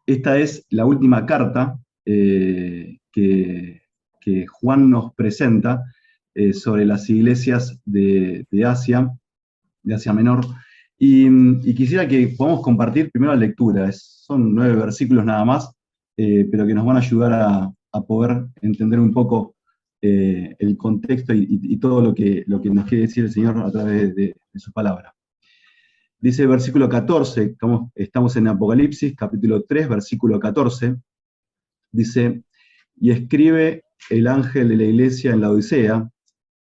Esta es la última carta que Juan nos presenta sobre las iglesias de Asia Menor. Y quisiera que podamos compartir primero la lectura. Son 9 versículos nada más, pero que nos van a ayudar a poder entender un poco el contexto y todo lo que nos quiere decir el Señor a través de su palabra. Dice el versículo 14, estamos en Apocalipsis, capítulo 3, versículo 14, dice, y escribe el ángel de la iglesia en la Odisea,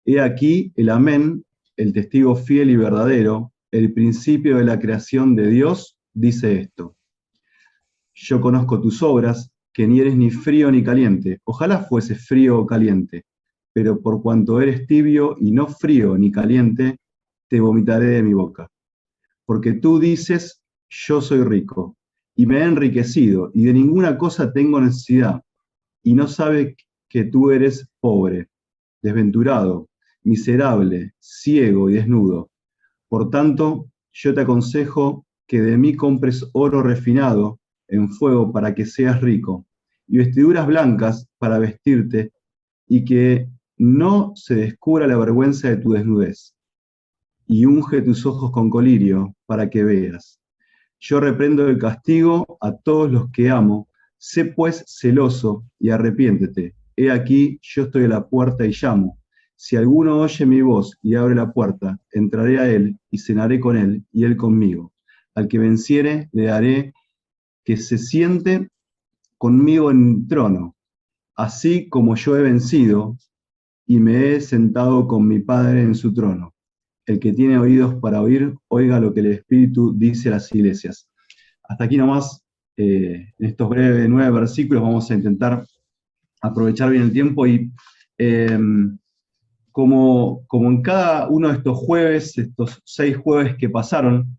he aquí el amén, el testigo fiel y verdadero, el principio de la creación de Dios, dice esto, yo conozco tus obras, que ni eres ni frío ni caliente, ojalá fuese frío o caliente, pero por cuanto eres tibio y no frío ni caliente, te vomitaré de mi boca. Porque tú dices, yo soy rico, y me he enriquecido, y de ninguna cosa tengo necesidad, y no sabes que tú eres pobre, desventurado, miserable, ciego y desnudo. Por tanto, yo te aconsejo que de mí compres oro refinado en fuego para que seas rico, y vestiduras blancas para vestirte, y que no se descubra la vergüenza de tu desnudez, y unge tus ojos con colirio para que veas. Yo reprendo el castigo a todos los que amo, sé pues celoso y arrepiéntete. He aquí, yo estoy a la puerta y llamo. Si alguno oye mi voz y abre la puerta, entraré a él y cenaré con él y él conmigo. Al que venciere, le daré que se siente conmigo en mi trono, así como yo he vencido y me he sentado con mi Padre en su trono. El que tiene oídos para oír, oiga lo que el Espíritu dice a las iglesias. Hasta aquí nomás, en estos breves 9 versículos, vamos a intentar aprovechar bien el tiempo y eh, como en cada uno de estos jueves, estos 6 jueves que pasaron,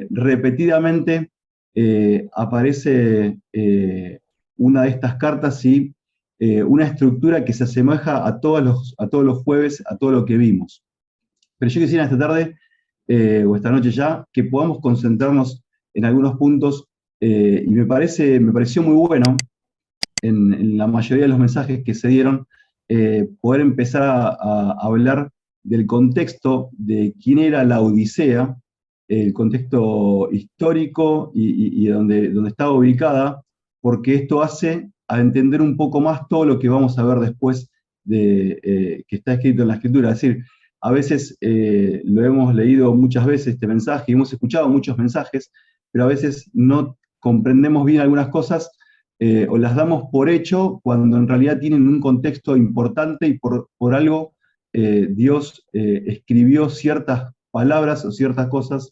repetidamente aparece una de estas cartas y una estructura que se asemeja a todos los jueves, a todo lo que vimos. Pero yo quisiera esta tarde, o esta noche ya, que podamos concentrarnos en algunos puntos, y me pareció muy bueno en la mayoría de los mensajes que se dieron, poder empezar a hablar del contexto de quién era la Odisea, el contexto histórico y donde estaba ubicada, porque esto hace a entender un poco más todo lo que vamos a ver después que está escrito en la Escritura. Es decir, a veces lo hemos leído muchas veces este mensaje y hemos escuchado muchos mensajes, pero a veces no comprendemos bien algunas cosas o las damos por hecho cuando en realidad tienen un contexto importante y por algo Dios escribió ciertas palabras o ciertas cosas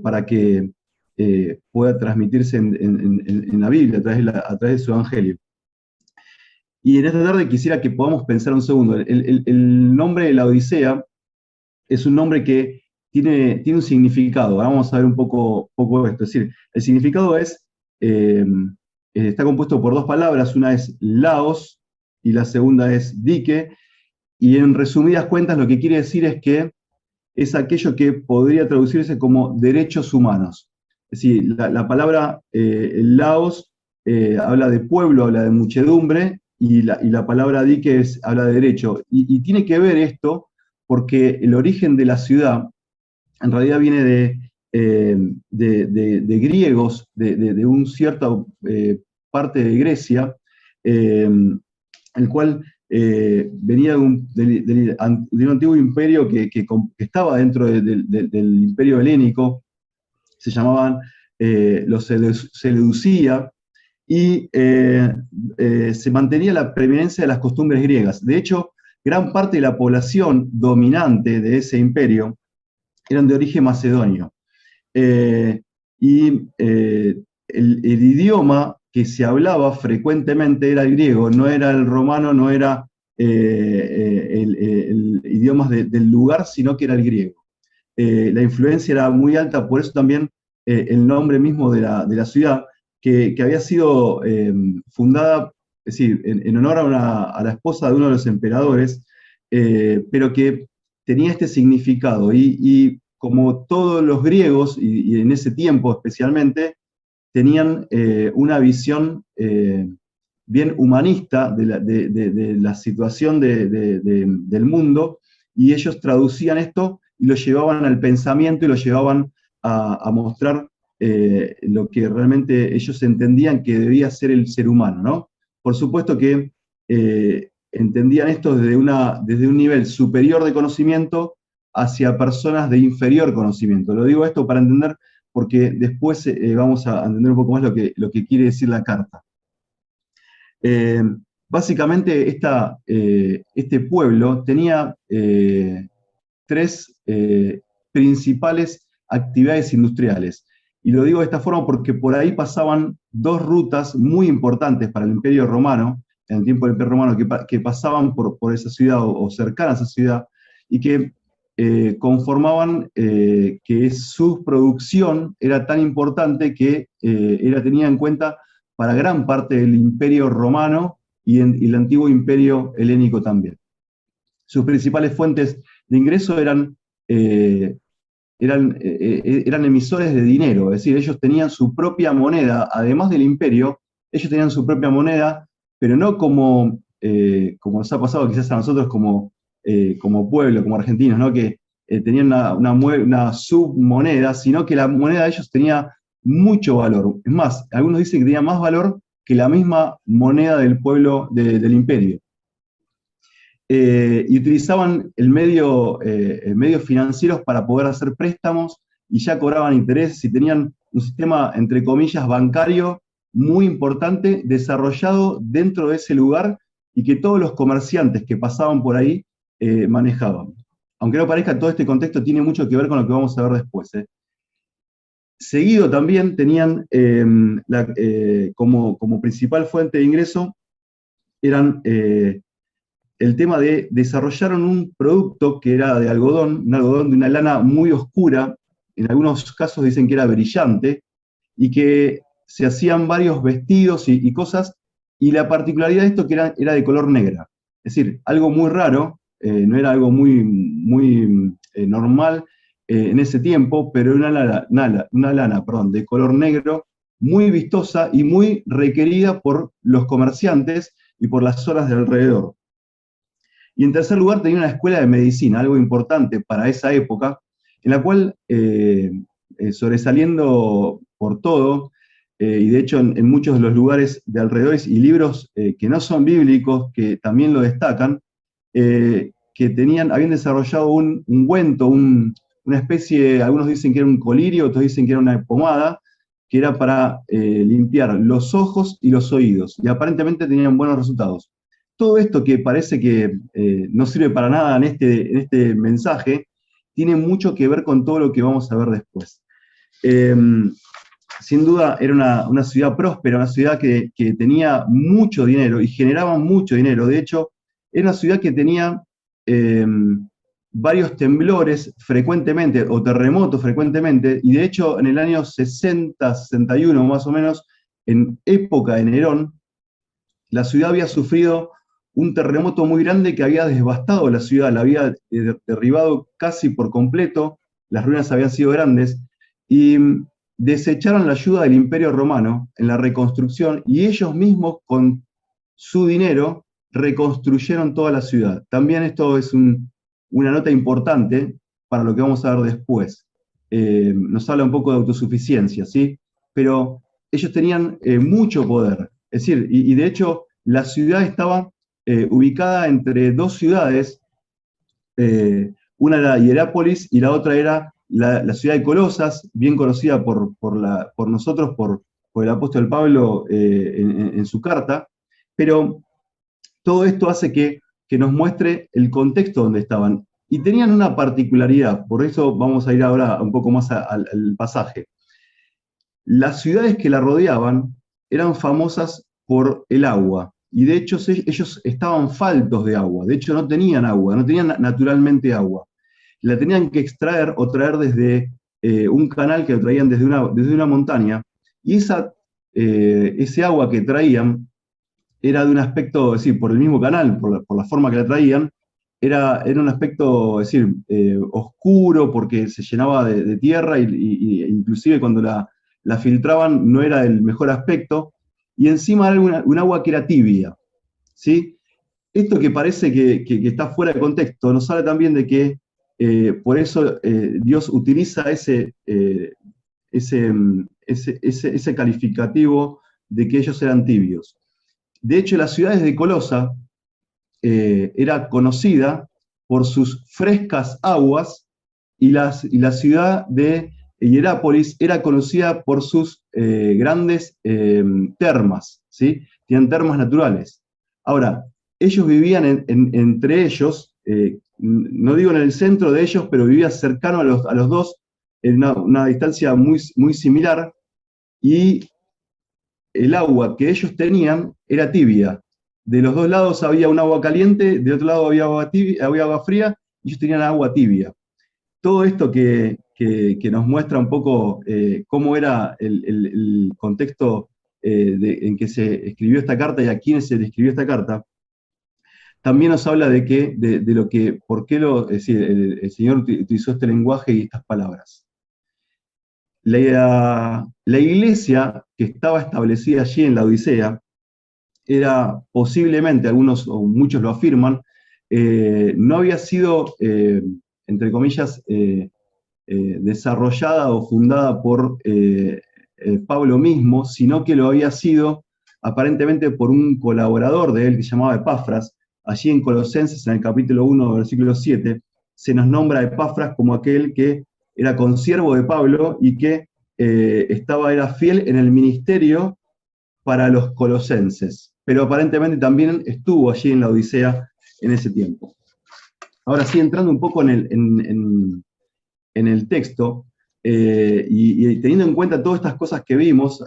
para que pueda transmitirse en la Biblia a través de su Evangelio. Y en esta tarde quisiera que podamos pensar un segundo. El nombre de la Odisea es un nombre que tiene un significado. Ahora vamos a ver un poco esto. Es decir, el significado eh, está compuesto por 2 palabras. Una es laos y la segunda es dique. Y en resumidas cuentas lo que quiere decir es que es aquello que podría traducirse como derechos humanos. Es decir, la palabra laos habla de pueblo, habla de muchedumbre, y la palabra dique habla de derecho. Y tiene que ver esto porque el origen de la ciudad en realidad viene de griegos, de un cierta parte de Grecia, el cual venía de un antiguo imperio que estaba dentro del imperio helénico, se llamaban los Seleucía, y se mantenía la preeminencia de las costumbres griegas. De hecho, gran parte de la población dominante de ese imperio eran de origen macedonio. Eh, el idioma que se hablaba frecuentemente era el griego, no era el romano, no era el idioma del lugar, sino que era el griego. La influencia era muy alta, por eso también el nombre mismo de la ciudad, que había sido fundada, es decir, en honor a la esposa de uno de los emperadores, pero que tenía este significado. Y como todos los griegos, y en ese tiempo especialmente, tenían una visión bien humanista de la situación del mundo, y ellos traducían esto y lo llevaban al pensamiento y lo llevaban a mostrar lo que realmente ellos entendían que debía ser el ser humano, ¿no? Por supuesto que entendían esto desde un nivel superior de conocimiento hacia personas de inferior conocimiento. Lo digo esto para entender, porque después vamos a entender un poco más lo que quiere decir la carta. Eh, Básicamente, este pueblo tenía tres principales actividades industriales. Y lo digo de esta forma porque por ahí pasaban dos rutas muy importantes para el Imperio Romano, en el tiempo del Imperio Romano, que pasaban por esa ciudad o cercanas a esa ciudad, y que conformaban que su producción era tan importante que era tenida en cuenta para gran parte del Imperio Romano y el antiguo Imperio Helénico también. Sus principales fuentes de ingreso eran emisores de dinero, es decir, ellos tenían su propia moneda, además del imperio, ellos tenían su propia moneda, pero no como nos ha pasado quizás a nosotros como pueblo, como argentinos, ¿no? Que tenían una submoneda, sino que la moneda de ellos tenía mucho valor. Es más, algunos dicen que tenía más valor que la misma moneda del pueblo del imperio. Y utilizaban medios financieros para poder hacer préstamos y ya cobraban intereses y tenían un sistema, entre comillas, bancario muy importante desarrollado dentro de ese lugar y que todos los comerciantes que pasaban por ahí manejaban. Aunque no parezca, todo este contexto tiene mucho que ver con lo que vamos a ver después. Seguido también tenían como principal fuente de ingreso eran el tema de desarrollaron un producto que era de algodón, un algodón de una lana muy oscura, en algunos casos dicen que era brillante, y que se hacían varios vestidos y cosas, y la particularidad de esto que era de color negra. Es decir, algo muy raro, no era algo muy normal en ese tiempo, pero era una lana de color negro, muy vistosa y muy requerida por los comerciantes y por las zonas de alrededor. Y en tercer lugar tenía una escuela de medicina, algo importante para esa época, en la cual, sobresaliendo por todo, y de hecho en muchos de los lugares de alrededores y libros que no son bíblicos, que también lo destacan, que habían desarrollado un ungüento, una especie, algunos dicen que era un colirio, otros dicen que era una pomada, que era para limpiar los ojos y los oídos, y aparentemente tenían buenos resultados. Todo esto que parece que no sirve para nada en este mensaje, tiene mucho que ver con todo lo que vamos a ver después. Sin duda era una ciudad próspera, una ciudad que tenía mucho dinero y generaba mucho dinero. De hecho, era una ciudad que tenía varios temblores frecuentemente, o terremotos frecuentemente, y de hecho en el año 60, 61 más o menos, en época de Nerón, la ciudad había sufrido un terremoto muy grande que había devastado la ciudad, la había derribado casi por completo, las ruinas habían sido grandes, y desecharon la ayuda del Imperio Romano en la reconstrucción, y ellos mismos con su dinero reconstruyeron toda la ciudad. También esto es una nota importante para lo que vamos a ver después. Nos habla un poco de autosuficiencia, ¿sí? Pero ellos tenían mucho poder. Es decir, y de hecho la ciudad estaba ubicada entre dos ciudades, una era Hierápolis y la otra era la ciudad de Colosas, bien conocida por nosotros, por el apóstol Pablo en su carta, pero todo esto hace que nos muestre el contexto donde estaban. Y tenían una particularidad, por eso vamos a ir ahora un poco más al pasaje. Las ciudades que la rodeaban eran famosas por el agua, y de hecho ellos estaban faltos de agua, de hecho no tenían agua, no tenían naturalmente agua. La tenían que extraer o traer desde un canal que lo traían desde una montaña, y ese agua que traían era de un aspecto, es decir, por el mismo canal, por la forma que la traían, era un aspecto, es decir, oscuro, porque se llenaba de tierra, y inclusive cuando la filtraban, no era del mejor aspecto, y encima era un agua que era tibia, ¿sí? Esto que parece que está fuera de contexto, nos habla también de que por eso Dios utiliza ese calificativo de que ellos eran tibios. De hecho, las ciudades de Colosa era conocida por sus frescas aguas y la ciudad de Hierápolis era conocida por sus grandes termas, ¿sí? Tienen termas naturales. Ahora, ellos vivían entre ellos, no digo en el centro de ellos, pero vivían cercano a los dos, en una distancia muy, muy similar, y el agua que ellos tenían era tibia. De los dos lados había un agua caliente, de otro lado había agua, tibia, había agua fría, y ellos tenían agua tibia. Todo esto que nos muestra un poco cómo era el contexto en que se escribió esta carta y a quiénes se le escribió esta carta, también nos habla de lo que, por qué es decir, el Señor utilizó este lenguaje y estas palabras. La iglesia que estaba establecida allí en la Odisea era posiblemente, algunos o muchos lo afirman, no había sido, entre comillas, desarrollada o fundada por Pablo mismo, sino que lo había sido aparentemente por un colaborador de él que se llamaba Epafras. Allí en Colosenses, en el capítulo 1, versículo 7, se nos nombra a Epafras como aquel que era consiervo de Pablo y que era fiel en el ministerio para los colosenses, pero aparentemente también estuvo allí en la Odisea en ese tiempo. Ahora sí, entrando un poco en el texto, y teniendo en cuenta todas estas cosas que vimos,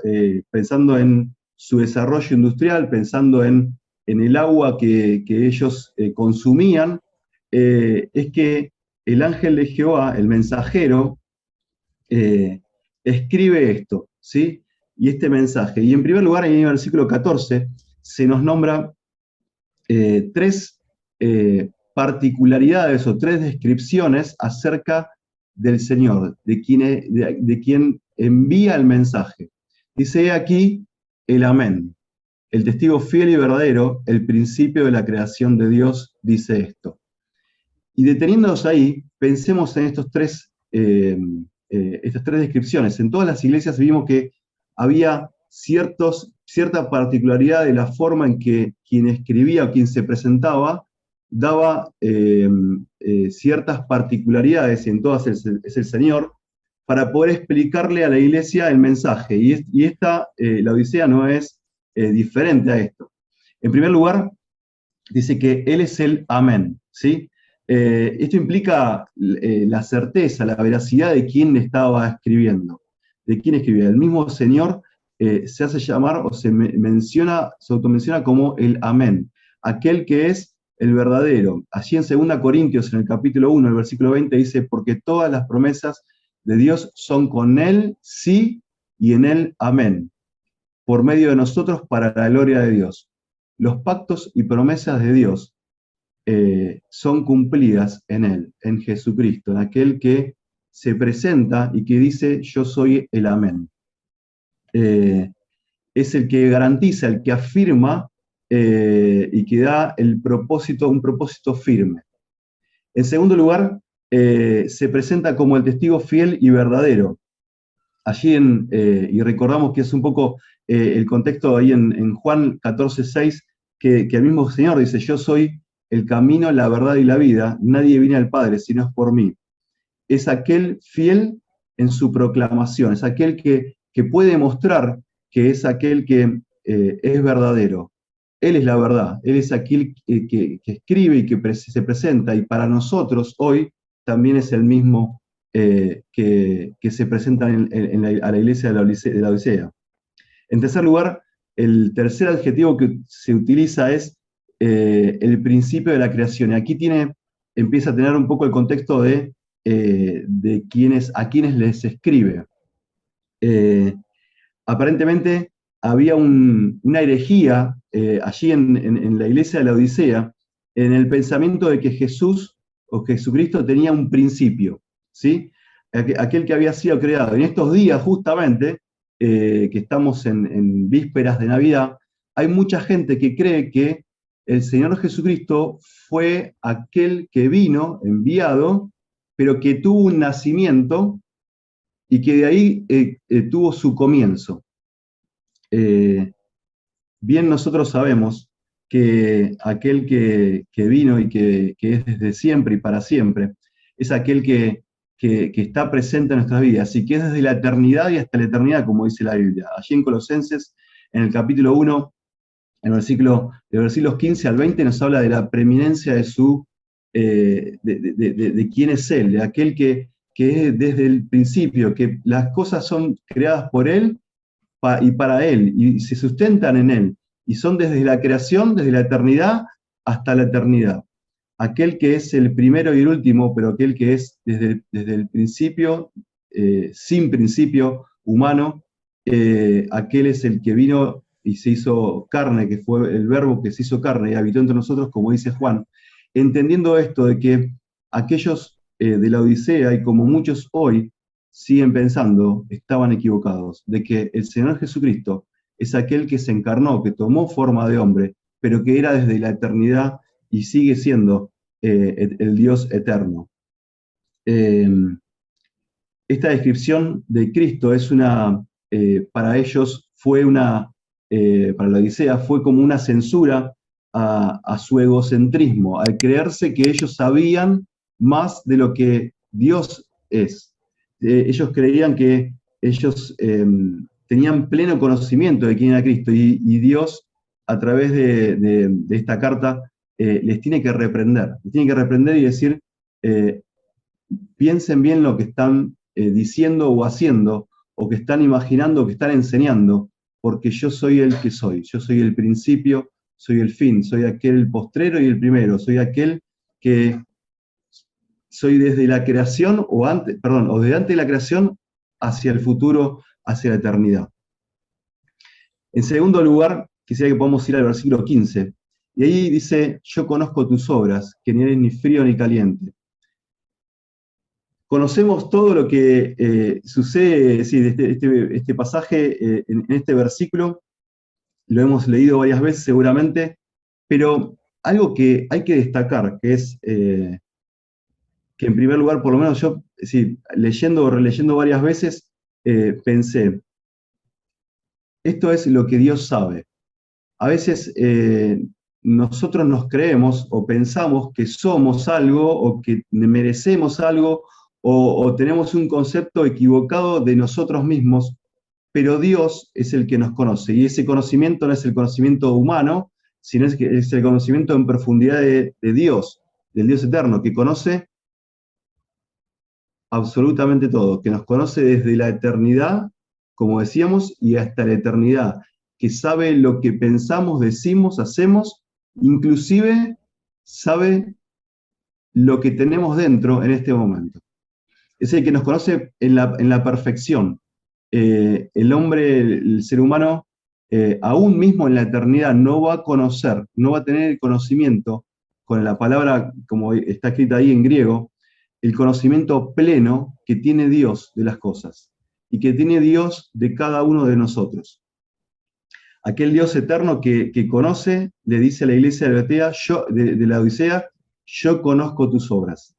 pensando en su desarrollo industrial, pensando en el agua que ellos consumían, es que el ángel de Jehová, el mensajero, escribe esto, ¿sí? Y este mensaje. Y en primer lugar, en el versículo 14, se nos nombra tres particularidades o tres descripciones acerca del Señor, de quien envía el mensaje. Dice aquí el amén, el testigo fiel y verdadero, el principio de la creación de Dios, dice esto. Y deteniéndonos ahí, pensemos en estas tres descripciones. En todas las iglesias vimos que había cierta particularidad de la forma en que quien escribía o quien se presentaba daba ciertas particularidades, y en todas es el Señor, para poder explicarle a la iglesia el mensaje. Y la Odisea no es diferente a esto. En primer lugar, dice que Él es el amén, ¿sí? Esto implica la certeza, la veracidad de quién estaba escribiendo, de quién escribía. El mismo Señor se hace llamar o se automenciona como el amén, aquel que es el verdadero. Allí en 2 Corintios, en el capítulo 1, el versículo 20, dice, porque todas las promesas de Dios son con Él, sí, y en Él, amén, por medio de nosotros para la gloria de Dios. Los pactos y promesas de Dios son cumplidas en Él, en Jesucristo, en aquel que se presenta y que dice, yo soy el amén. Es el que garantiza, el que afirma y que da un propósito firme. En segundo lugar, se presenta como el testigo fiel y verdadero. Allí, y recordamos que es un poco el contexto ahí en Juan 14:6, que el mismo Señor dice, yo soy el camino, la verdad y la vida, nadie viene al Padre si no es por mí. Es aquel fiel en su proclamación, es aquel que puede mostrar que es aquel que es verdadero. Él es la verdad, Él es aquel que escribe y que se presenta, y para nosotros hoy también es el mismo que se presenta a la iglesia de la Odisea. En tercer lugar, el tercer adjetivo que se utiliza es el principio de la creación. Y aquí empieza a tener un poco el contexto de a quienes les escribe. Aparentemente había una herejía allí en la iglesia de la Odisea, en el pensamiento de que Jesús o Jesucristo tenía un principio, ¿sí? Aquel que había sido creado. En estos días, justamente, que estamos en vísperas de Navidad, hay mucha gente que cree que el Señor Jesucristo fue aquel que vino, enviado, pero que tuvo un nacimiento y que de ahí tuvo su comienzo. Bien nosotros sabemos que aquel que vino y que es desde siempre y para siempre, es aquel que está presente en nuestras vidas y que es desde la eternidad y hasta la eternidad, como dice la Biblia. Allí en Colosenses, en el capítulo 1, en de versículos 15 al 20, nos habla de la preeminencia de quién es Él, de aquel que es desde el principio, que las cosas son creadas por Él y para Él, y se sustentan en Él, y son desde la creación, desde la eternidad hasta la eternidad. Aquel que es el primero y el último, pero aquel que es desde el principio, sin principio humano, aquel es el que vino y se hizo carne, que fue el verbo que se hizo carne y habitó entre nosotros, como dice Juan, entendiendo esto de que aquellos de la Odisea, y como muchos hoy, siguen pensando, estaban equivocados, de que el Señor Jesucristo es aquel que se encarnó, que tomó forma de hombre, pero que era desde la eternidad y sigue siendo el Dios eterno. Esta descripción de Cristo es para ellos fue para la Odisea, fue como una censura a su egocentrismo, al creerse que ellos sabían más de lo que Dios es. Ellos creían que ellos tenían pleno conocimiento de quién era Cristo y Dios, a través de esta carta, les tiene que reprender. Les tiene que reprender y decir, piensen bien lo que están diciendo o haciendo, o que están imaginando, o que están enseñando, porque yo soy el que soy. Yo soy el principio, soy el fin, soy aquel postrero y el primero, soy aquel que soy desde la creación, o desde antes de la creación hacia el futuro, hacia la eternidad. En segundo lugar, quisiera que podamos ir al versículo 15, y ahí dice, yo conozco tus obras, que ni eres ni frío ni caliente. Conocemos todo lo que sucede, sí, este pasaje, en este versículo, lo hemos leído varias veces seguramente, pero algo que hay que destacar, que es que en primer lugar, por lo menos yo, sí, leyendo o releyendo varias veces, pensé, esto es lo que Dios sabe. A veces nosotros nos creemos o pensamos que somos algo o que merecemos algo o tenemos un concepto equivocado de nosotros mismos, pero Dios es el que nos conoce y ese conocimiento no es el conocimiento humano, sino es el conocimiento en profundidad de Dios, del Dios eterno, que conoce absolutamente todo, que nos conoce desde la eternidad, como decíamos, y hasta la eternidad, que sabe lo que pensamos, decimos, hacemos, inclusive sabe lo que tenemos dentro en este momento. Es el que nos conoce en la perfección. El hombre, el ser humano, aún mismo en la eternidad no va a conocer, no va a tener el conocimiento, con la palabra, como está escrita ahí en griego, el conocimiento pleno que tiene Dios de las cosas y que tiene Dios de cada uno de nosotros. Aquel Dios eterno que conoce, le dice a la iglesia de la Odisea, yo conozco tus obras.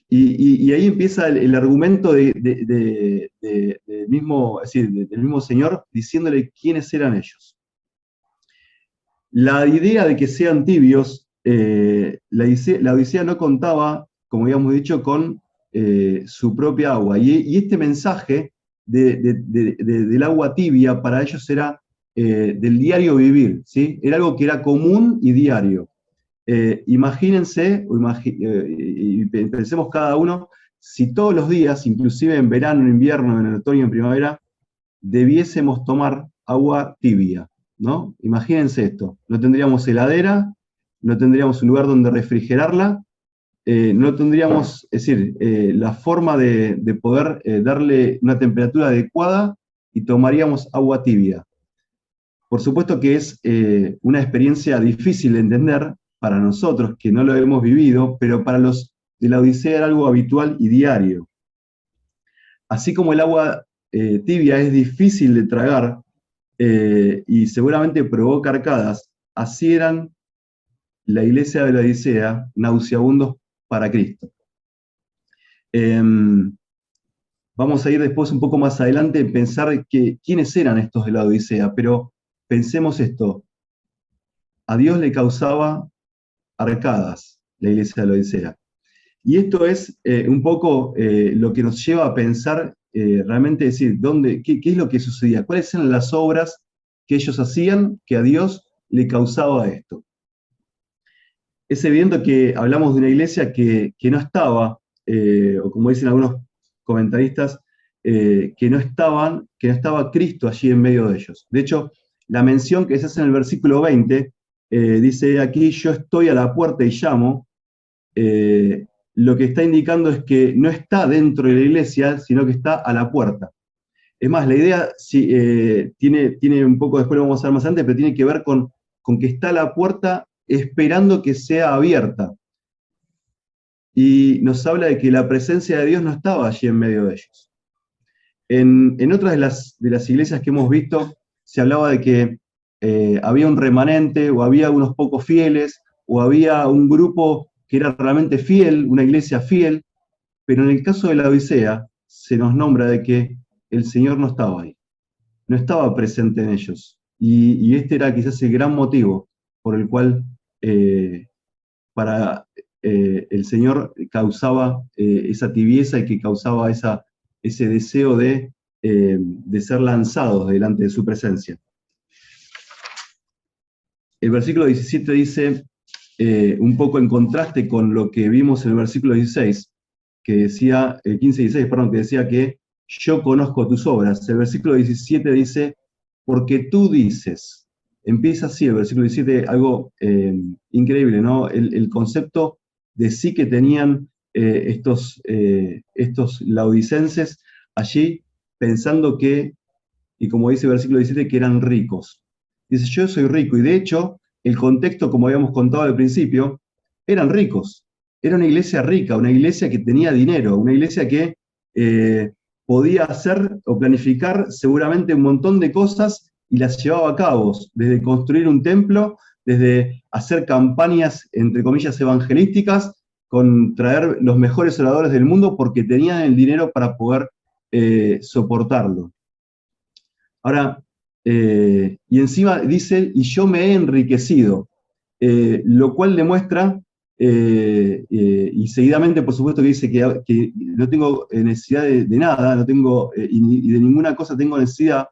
Y ahí empieza el argumento del mismo Señor diciéndole quiénes eran ellos. La idea de que sean tibios, la Odisea no contaba, como habíamos dicho, con su propia agua. Y este mensaje del agua tibia para ellos era del diario vivir, ¿sí? Era algo que era común y diario. Imagínense, y pensemos cada uno, si todos los días, inclusive en verano, en invierno, en el otoño, en primavera, debiésemos tomar agua tibia, ¿no? Imagínense esto, no tendríamos heladera, no tendríamos un lugar donde refrigerarla, no tendríamos, es decir, la forma de poder darle una temperatura adecuada y tomaríamos agua tibia. Por supuesto que es una experiencia difícil de entender para nosotros que no lo hemos vivido, pero para los de la Odisea era algo habitual y diario. Así como el agua tibia, es difícil de tragar y seguramente provoca arcadas. Así eran la iglesia de la Odisea, nauseabundos para Cristo. Vamos a ir después un poco más adelante en pensar quiénes eran estos de la Odisea, pero pensemos esto. A Dios le causaba arcadas la iglesia de la Odisea. Y esto es un poco lo que nos lleva a pensar realmente decir, qué es lo que sucedía? ¿Cuáles eran las obras que ellos hacían que a Dios le causaba esto? Es evidente que hablamos de una iglesia que no estaba, o como dicen algunos comentaristas, que no estaba Cristo allí en medio de ellos. De hecho, la mención que se hace en el versículo 20, dice aquí, yo estoy a la puerta y llamo, lo que está indicando es que no está dentro de la iglesia, sino que está a la puerta. Es más, la idea tiene un poco, después lo vamos a ver más antes, pero tiene que ver con que está a la puerta esperando que sea abierta. Y nos habla de que la presencia de Dios no estaba allí en medio de ellos. En otras de las iglesias que hemos visto, se hablaba de que había un remanente, o había unos pocos fieles, o había un grupo que era realmente fiel, una iglesia fiel, pero en el caso de la Odisea, se nos nombra de que el Señor no estaba ahí, no estaba presente en ellos. Y este era quizás el gran motivo por el cual el Señor causaba esa tibieza y que causaba ese deseo de ser lanzados delante de su presencia. El versículo 17 dice, un poco en contraste con lo que vimos en el versículo 16, que decía, 15 y 16, perdón, que decía que yo conozco tus obras. El versículo 17 dice, porque tú dices. Empieza así el versículo 17, algo increíble, ¿no? El concepto de sí que tenían estos laodicenses allí, pensando que, y como dice el versículo 17, que eran ricos. Dice, yo soy rico, y de hecho, el contexto, como habíamos contado al principio, eran ricos. Era una iglesia rica, una iglesia que tenía dinero, una iglesia que podía hacer o planificar seguramente un montón de cosas y las llevaba a cabo, desde construir un templo, desde hacer campañas, entre comillas, evangelísticas, con traer los mejores oradores del mundo porque tenían el dinero para poder soportarlo. Ahora, y encima dice, y yo me he enriquecido, lo cual demuestra, y seguidamente por supuesto que dice que no tengo necesidad de nada, no tengo, y de ninguna cosa tengo necesidad,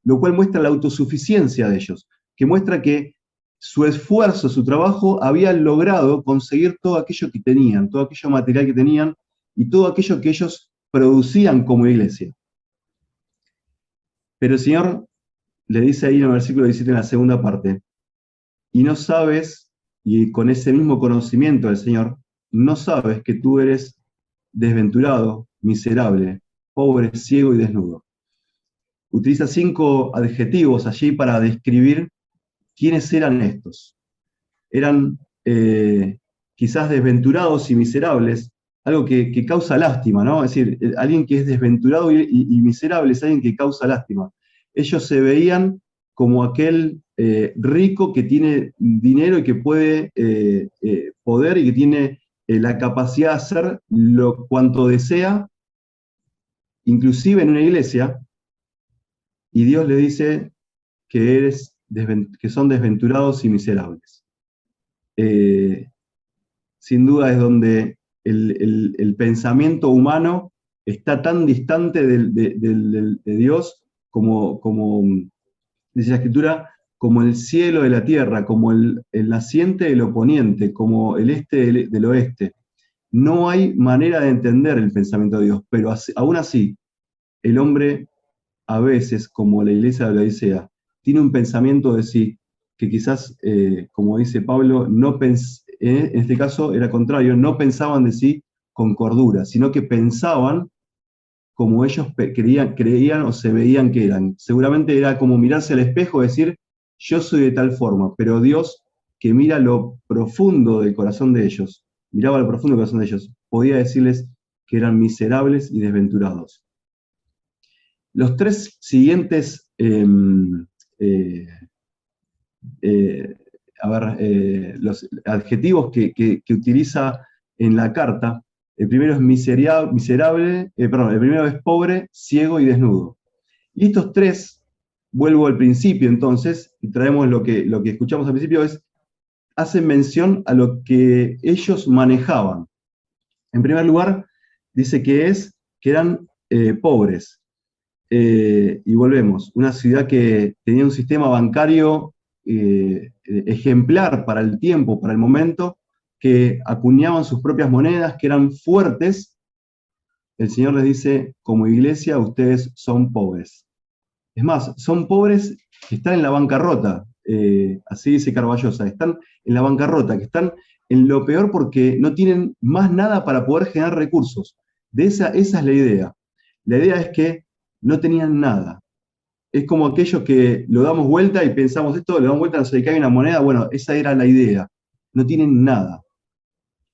lo cual muestra la autosuficiencia de ellos, que muestra que su esfuerzo, su trabajo, había logrado conseguir todo aquello que tenían, todo aquello material que tenían, y todo aquello que ellos producían como iglesia. Pero el Señor le dice ahí en el versículo 17, en la segunda parte, y no sabes, y con ese mismo conocimiento del Señor, no sabes que tú eres desventurado, miserable, pobre, ciego y desnudo. Utiliza 5 adjetivos allí para describir quiénes eran estos. Eran quizás desventurados y miserables, algo que causa lástima, ¿no? Es decir, alguien que es desventurado y miserable es alguien que causa lástima. Ellos se veían como aquel rico que tiene dinero y que puede poder y que tiene la capacidad de hacer cuanto desea, inclusive en una iglesia, y Dios le dice que son desventurados y miserables. Sin duda es donde el pensamiento humano está tan distante de Dios como dice la Escritura, como el cielo de la tierra, como el naciente del oponiente, como el este del oeste. No hay manera de entender el pensamiento de Dios, pero aún así, el hombre a veces, como la iglesia de la Odisea, tiene un pensamiento de sí, que quizás, como dice Pablo, en este caso era contrario, no pensaban de sí con cordura, sino que pensaban como ellos creían o se veían que eran. Seguramente era como mirarse al espejo y decir, yo soy de tal forma, pero Dios, que mira lo profundo del corazón de ellos, miraba lo profundo del corazón de ellos, podía decirles que eran miserables y desventurados. Los tres siguientes, los adjetivos que utiliza en la carta, el primero es miserable, perdón, el primero es pobre, ciego y desnudo. Y estos tres, vuelvo al principio entonces, y traemos lo que escuchamos al principio, hacen mención a lo que ellos manejaban. En primer lugar, dice que eran pobres. Y volvemos, una ciudad que tenía un sistema bancario ejemplar para el tiempo, para el momento, que acuñaban sus propias monedas, que eran fuertes. El Señor les dice, como iglesia, ustedes son pobres. Es más, son pobres que están en la bancarrota, así dice Carballosa, están en la bancarrota, que están en lo peor porque no tienen más nada para poder generar recursos. Esa es la idea. La idea es que no tenían nada. Es como aquellos que lo damos vuelta y pensamos esto, le damos vuelta, no se le cae una moneda. Bueno, esa era la idea. No tienen nada.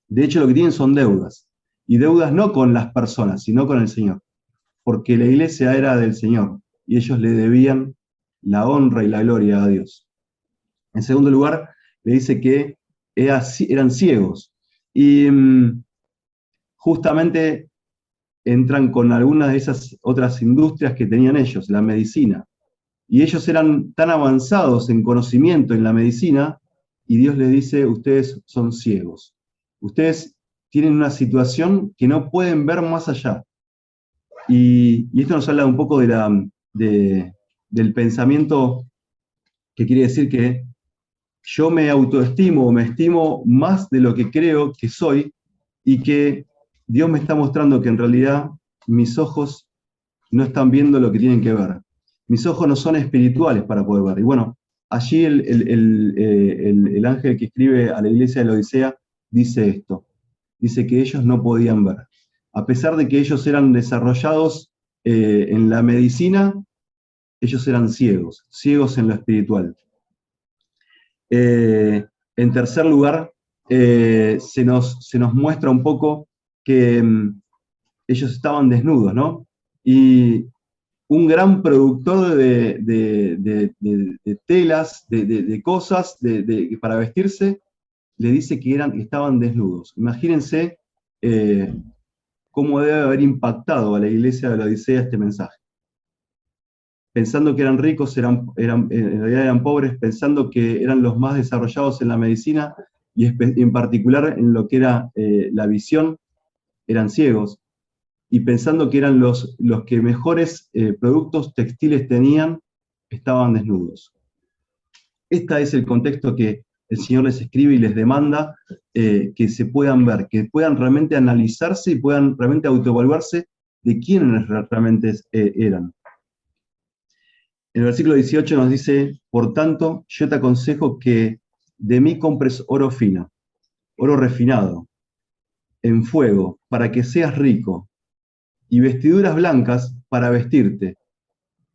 De hecho, lo que tienen son deudas. Y deudas no con las personas, sino con el Señor. Porque la iglesia era del Señor y ellos le debían la honra y la gloria a Dios. En segundo lugar, le dice que eran ciegos. Y justamente entran con algunas de esas otras industrias que tenían ellos, la medicina. Y ellos eran tan avanzados en conocimiento en la medicina, y Dios les dice, ustedes son ciegos. Ustedes tienen una situación que no pueden ver más allá. Y esto nos habla un poco del pensamiento que quiere decir que yo me autoestimo o me estimo más de lo que creo que soy y que Dios me está mostrando que en realidad mis ojos no están viendo lo que tienen que ver. Mis ojos no son espirituales para poder ver. Y bueno, allí el ángel que escribe a la iglesia de la Odisea dice esto. Dice que ellos no podían ver. A pesar de que ellos eran desarrollados en la medicina, ellos eran ciegos, ciegos en lo espiritual. En tercer lugar, se nos muestra un poco que ellos estaban desnudos, ¿no? Y un gran productor de telas, de cosas para vestirse, le dice que estaban desnudos. Imagínense cómo debe haber impactado a la iglesia de la Odisea este mensaje. Pensando que eran ricos, en realidad eran pobres, pensando que eran los más desarrollados en la medicina y en particular en lo que era la visión, eran ciegos, y pensando que eran los que mejores productos textiles tenían, estaban desnudos. Este es el contexto que el Señor les escribe y les demanda que se puedan ver, que puedan realmente analizarse y puedan realmente autoevaluarse de quiénes realmente eran. En el versículo 18 nos dice, por tanto, yo te aconsejo que de mí compres oro fino, oro refinado, en fuego, para que seas rico, y vestiduras blancas para vestirte,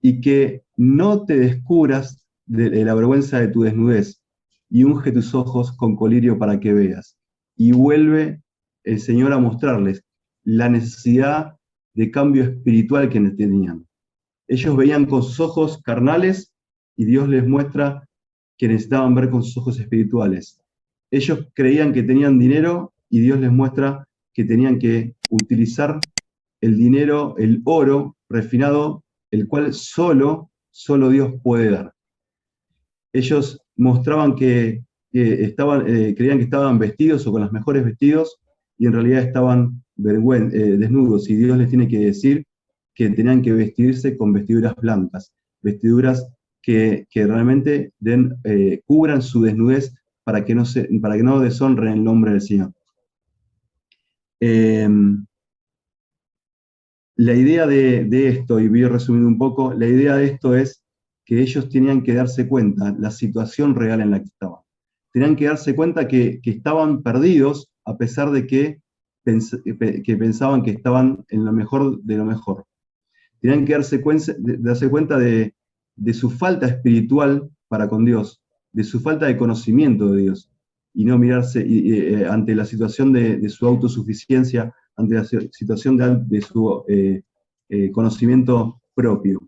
y que no te descubras de la vergüenza de tu desnudez, y unge tus ojos con colirio para que veas. Y vuelve el Señor a mostrarles la necesidad de cambio espiritual que tenían. Ellos veían con sus ojos carnales y Dios les muestra que necesitaban ver con sus ojos espirituales. Ellos creían que tenían dinero y Dios les muestra que tenían que utilizar el dinero, el oro refinado, el cual solo Dios puede dar. Ellos mostraban que creían que estaban vestidos o con los mejores vestidos y en realidad estaban desnudos, y Dios les tiene que decir que tenían que vestirse con vestiduras blancas, vestiduras que realmente cubran su desnudez para que no deshonren el nombre del Señor. La idea de esto, y voy a resumir un poco, la idea de esto es que ellos tenían que darse cuenta la situación real en la que estaban. Tenían que darse cuenta que estaban perdidos a pesar de que pensaban que estaban en lo mejor de lo mejor. Tenían que darse cuenta de su falta espiritual para con Dios, de su falta de conocimiento de Dios, y no mirarse ante la situación de su autosuficiencia, ante la situación de su conocimiento propio.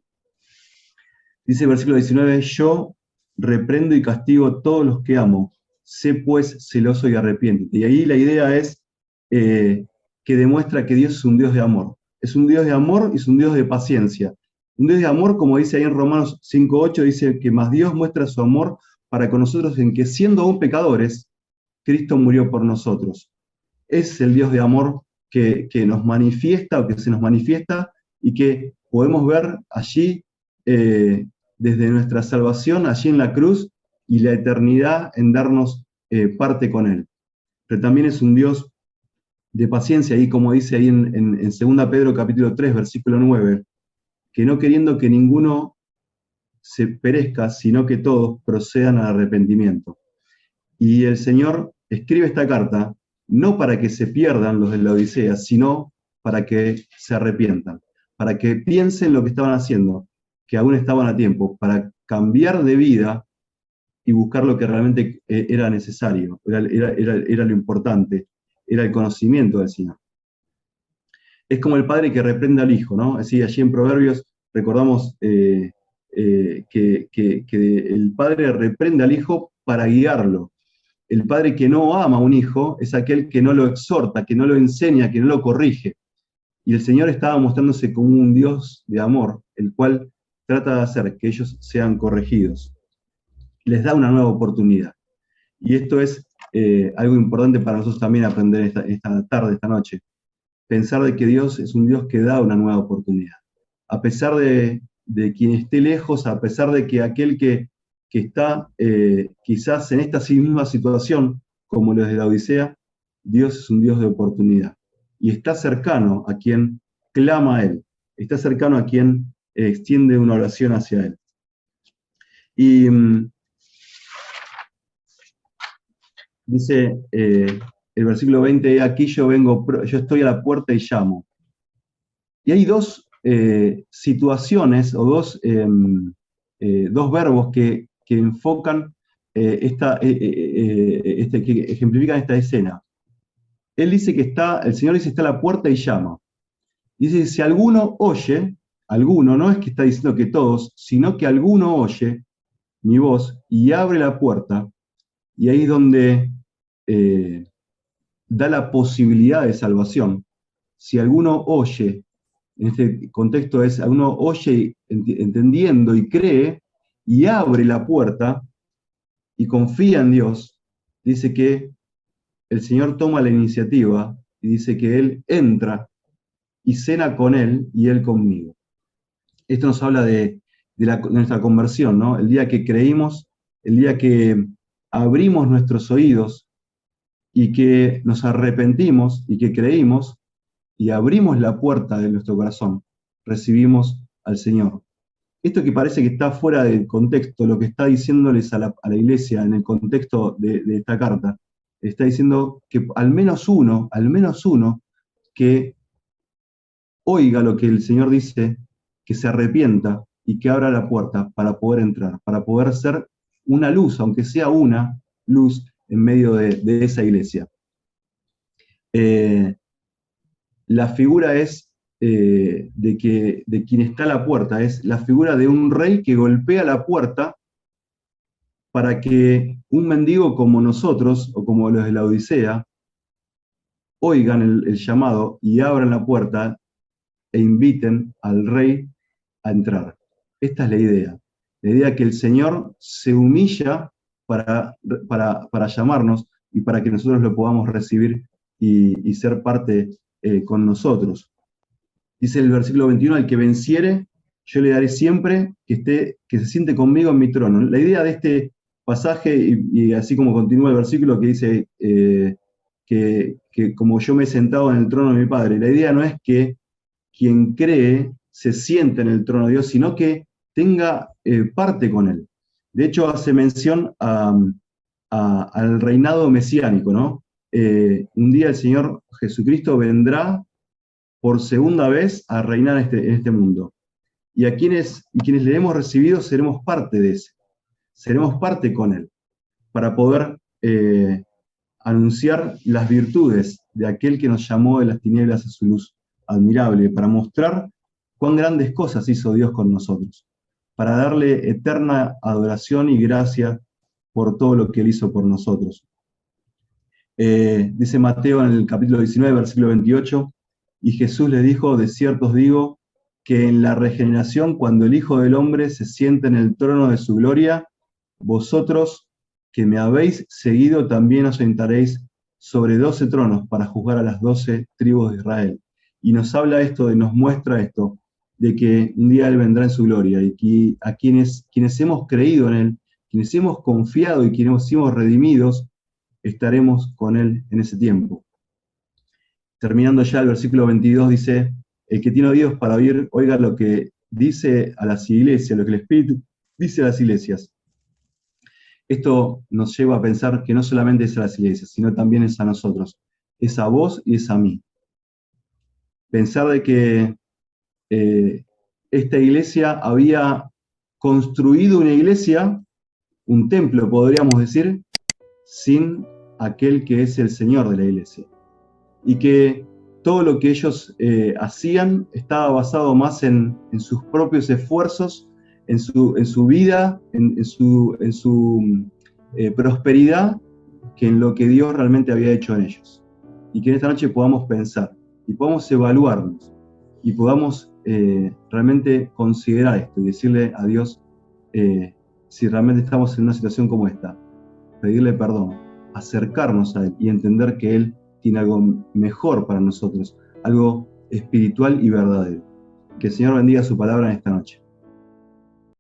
Dice el versículo 19, yo reprendo y castigo a todos los que amo, sé pues celoso y arrepiéntete. Y ahí la idea es que demuestra que Dios es un Dios de amor. Es un Dios de amor y es un Dios de paciencia. Un Dios de amor, como dice ahí en Romanos 5:8, dice que más Dios muestra su amor para con nosotros en que siendo aún pecadores, Cristo murió por nosotros. Es el Dios de amor que nos manifiesta o que se nos manifiesta y que podemos ver allí desde nuestra salvación, allí en la cruz, y la eternidad en darnos parte con Él. Pero también es un Dios de paciencia, y como dice ahí en 2 Pedro capítulo 3, versículo 9, que no queriendo que ninguno se perezca, sino que todos procedan al arrepentimiento. Y el Señor escribe esta carta no para que se pierdan los de la Odisea, sino para que se arrepientan, para que piensen lo que estaban haciendo, que aún estaban a tiempo, para cambiar de vida y buscar lo que realmente era necesario, era lo importante, era el conocimiento del Señor. Es como el padre que reprende al hijo, ¿no? Así, allí en Proverbios recordamos que el padre reprende al hijo para guiarlo. El padre que no ama a un hijo es aquel que no lo exhorta, que no lo enseña, que no lo corrige. Y el Señor estaba mostrándose como un Dios de amor, el cual trata de hacer que ellos sean corregidos. Les da una nueva oportunidad. Y esto es algo importante para nosotros también aprender esta tarde, esta noche. Pensar de que Dios es un Dios que da una nueva oportunidad. A pesar de quien esté lejos, a pesar de que aquel que está quizás en esta misma situación, como los de la Odisea, Dios es un Dios de oportunidad. Y está cercano a quien clama a Él. Está cercano a quien extiende una oración hacia Él. Y dice el versículo 20, aquí yo estoy a la puerta y llamo. Y hay dos situaciones o dos verbos que enfocan, que ejemplifican esta escena. El Señor dice, está a la puerta y llama. Dice, si alguno oye, alguno, no es que está diciendo que todos, sino que alguno oye mi voz y abre la puerta, y ahí es donde da la posibilidad de salvación. Si alguno oye, en este contexto es, alguno oye entendiendo y cree, y abre la puerta, y confía en Dios, dice que el Señor toma la iniciativa, y dice que Él entra, y cena con Él, y Él conmigo. Esto nos habla de nuestra conversión, ¿no? El día que creímos, el día que abrimos nuestros oídos, y que nos arrepentimos, y que creímos, y abrimos la puerta de nuestro corazón, recibimos al Señor. Esto que parece que está fuera del contexto, lo que está diciéndoles a la iglesia en el contexto de esta carta, está diciendo que al menos uno que oiga lo que el Señor dice, que se arrepienta y que abra la puerta para poder entrar, para poder ser una luz, aunque sea una luz en medio de esa iglesia. La figura es de quien está a la puerta, es la figura de un rey que golpea la puerta para que un mendigo como nosotros, o como los de la Odisea, oigan el llamado y abran la puerta e inviten al rey a entrar. Esta es la idea que el Señor se humilla para llamarnos y para que nosotros lo podamos recibir y ser parte con nosotros. Dice el versículo 21, al que venciere, yo le daré siempre que se siente conmigo en mi trono. La idea de este pasaje, y así como continúa el versículo que dice que como yo me he sentado en el trono de mi Padre, la idea no es que quien cree se siente en el trono de Dios, sino que tenga parte con Él. De hecho, hace mención al reinado mesiánico, ¿no? Un día el Señor Jesucristo vendrá por segunda vez a reinar en este mundo. Y quienes le hemos recibido seremos parte de ese. Seremos parte con Él, para poder anunciar las virtudes de aquel que nos llamó de las tinieblas a su luz admirable, para mostrar cuán grandes cosas hizo Dios con nosotros, para darle eterna adoración y gracia por todo lo que Él hizo por nosotros. Dice Mateo en el capítulo 19, versículo 28, y Jesús le dijo, de cierto os digo, que en la regeneración, cuando el Hijo del Hombre se siente en el trono de su gloria, vosotros que me habéis seguido también os sentaréis sobre 12 tronos para juzgar a las 12 tribus de Israel. Y nos habla esto, nos muestra esto, de que un día Él vendrá en su gloria, y que a quienes hemos creído en Él, quienes hemos confiado y quienes hemos redimidos, estaremos con Él en ese tiempo. Terminando ya el versículo 22 dice, el que tiene oídos para oír, oiga lo que dice a las iglesias, lo que el Espíritu dice a las iglesias. Esto nos lleva a pensar que no solamente es a las iglesias, sino también es a nosotros. Es a vos y es a mí. Pensar de que esta iglesia había construido una iglesia, un templo, podríamos decir, sin aquel que es el Señor de la iglesia. Y que todo lo que ellos hacían estaba basado más en sus propios esfuerzos, en su vida, en su prosperidad, que en lo que Dios realmente había hecho en ellos. Y que en esta noche podamos pensar y podamos evaluarnos y podamos realmente considerar esto y decirle a Dios si realmente estamos en una situación como esta, pedirle perdón, acercarnos a Él y entender que Él tiene algo mejor para nosotros, algo espiritual y verdadero. Que el Señor bendiga su palabra en esta noche.